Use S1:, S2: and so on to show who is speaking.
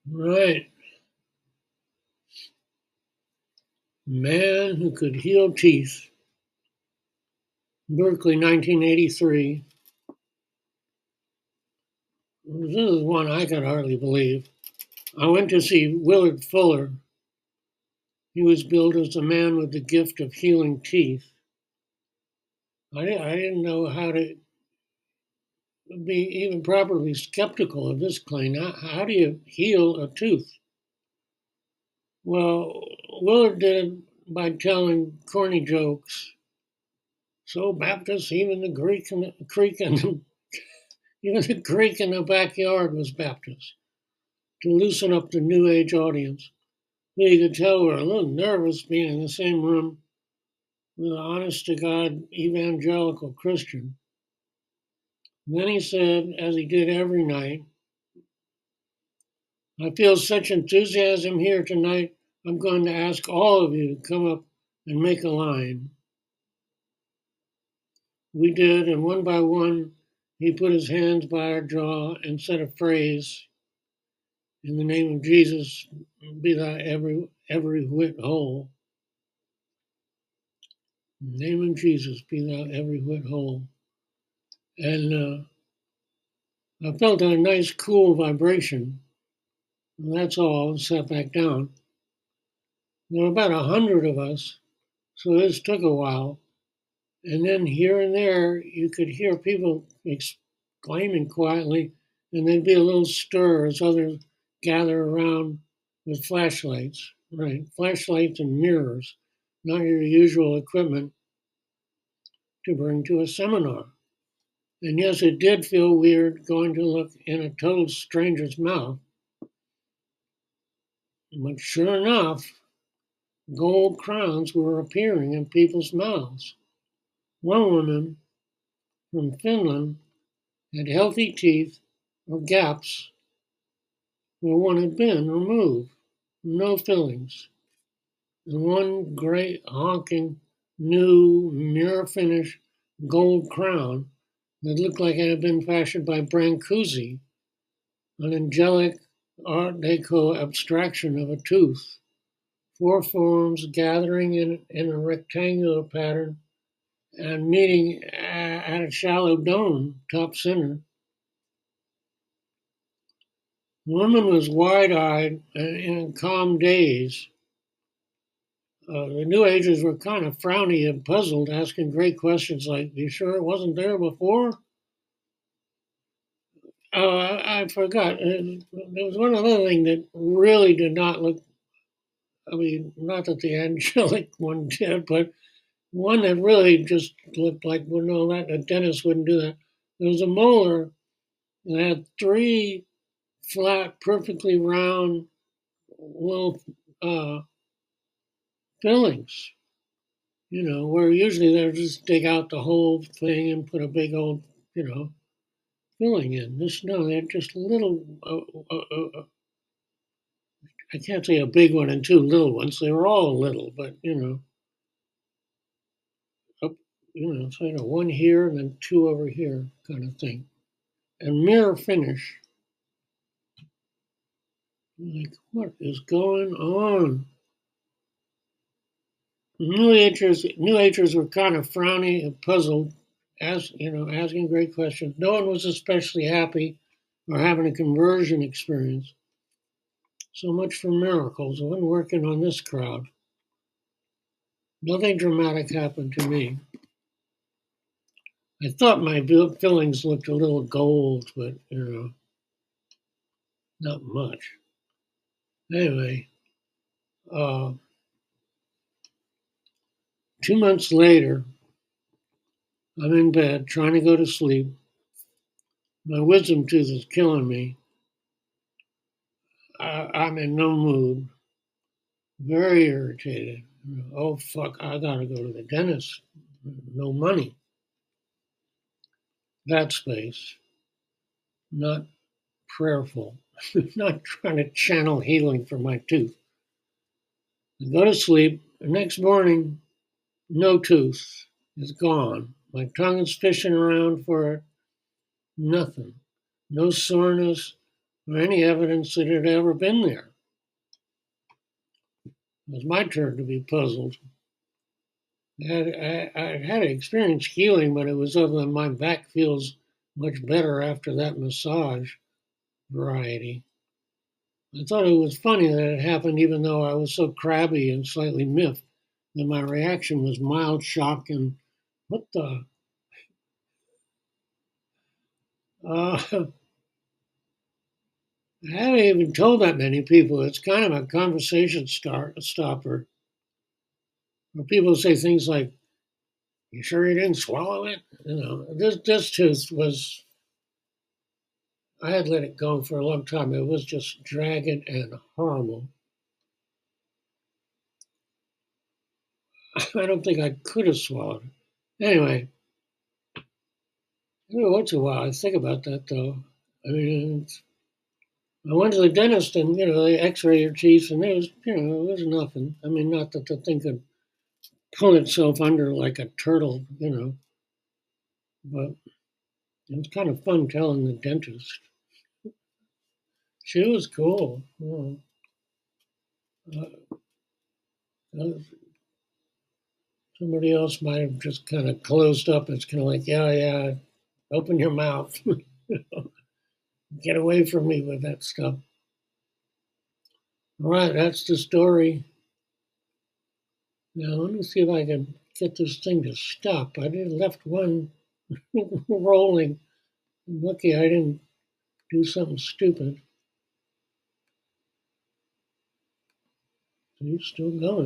S1: Right. Man who could heal teeth. Berkeley, 1983. This is one I could hardly believe. I went to see Willard Fuller. He was billed as a man with the gift of healing teeth. I didn't know how to be even properly skeptical of this claim. How do you heal a tooth? Well, Willard did it by telling corny jokes. So Baptist, even the Greek and the creek and even the Greek in the backyard was Baptist to loosen up the New Age audience. But you could tell we were a little nervous being in the same room with an honest to God evangelical Christian. And then he said, as he did every night, I feel such enthusiasm here tonight, I'm going to ask all of you to come up and make a line. We did, and one by one, he put his hands by our jaw and said a phrase, in the name of Jesus, be thou every whit whole. In the name of Jesus, be thou every whit whole. And I felt a nice cool vibration. And that's all, and sat back down. There were about 100 of us, so this took a while. And then here and there, you could hear people exclaiming quietly, and there'd be a little stir as others gather around with flashlights, right? Flashlights and mirrors, not your usual equipment to bring to a seminar. And yes, it did feel weird going to look in a total stranger's mouth. But sure enough, gold crowns were appearing in people's mouths. One woman from Finland had healthy teeth or gaps where one had been removed, no fillings. And one great honking new mirror finish gold crown that looked like it had been fashioned by Brancusi, an angelic Art Deco abstraction of a tooth, four forms gathering in a rectangular pattern and meeting at a shallow dome top center. The woman was wide-eyed and in a calm daze. The New Agers were kind of frowny and puzzled, asking great questions like, "You sure it wasn't there before?" Oh, I forgot. There was one other thing that really did not look, I mean, not that the angelic one did, but one that really just looked like, well, no, that a dentist wouldn't do that. There was a molar that had three flat, perfectly round little fillings. Where usually they'll just dig out the whole thing and put a big old, filling in. No, they're just little. I can't say a big one and two little ones. They were all little, but up, so one here and then two over here, kind of thing. And mirror finish. Like, what is going on? New Agers were kind of frowny and puzzled, asking great questions. No one was especially happy or having a conversion experience. So much for miracles. I wasn't working on this crowd. Nothing dramatic happened to me. I thought my fillings looked a little gold, but not much. Anyway, uh, 2 months later, I'm in bed trying to go to sleep. My wisdom tooth is killing me. I'm in no mood. Very irritated. Oh, fuck, I gotta go to the dentist. No money. That space. Not prayerful. Not trying to channel healing for my tooth. I go to sleep. The next morning, no tooth. It's gone. My tongue is fishing around for it. Nothing. No soreness. or any evidence that it had ever been there. It was my turn to be puzzled. I had experienced healing, but it was other than my back feels much better after that massage variety. I thought it was funny that it happened even though I was so crabby and slightly miffed that my reaction was mild shock and what the? Uh, I haven't even told that many people. It's kind of a conversation stopper. When people say things like, "You sure you didn't swallow it?" You know, this tooth was. I had let it go for a long time. It was just dragging and horrible. I don't think I could have swallowed it. Anyway, every once in a while I think about that though. I mean, I went to the dentist and they X-ray your teeth and it was nothing. I mean, not that the thing could pull itself under like a turtle, but it was kind of fun telling the dentist. She was cool. Uh, uh, somebody else might have just kind of closed up. It's kind of like, yeah, yeah, open your mouth. Get away from me with that stuff. All right, that's the story. Now let me see if I can get this thing to stop. I did left one rolling. I'm lucky I didn't do something stupid. He's still going.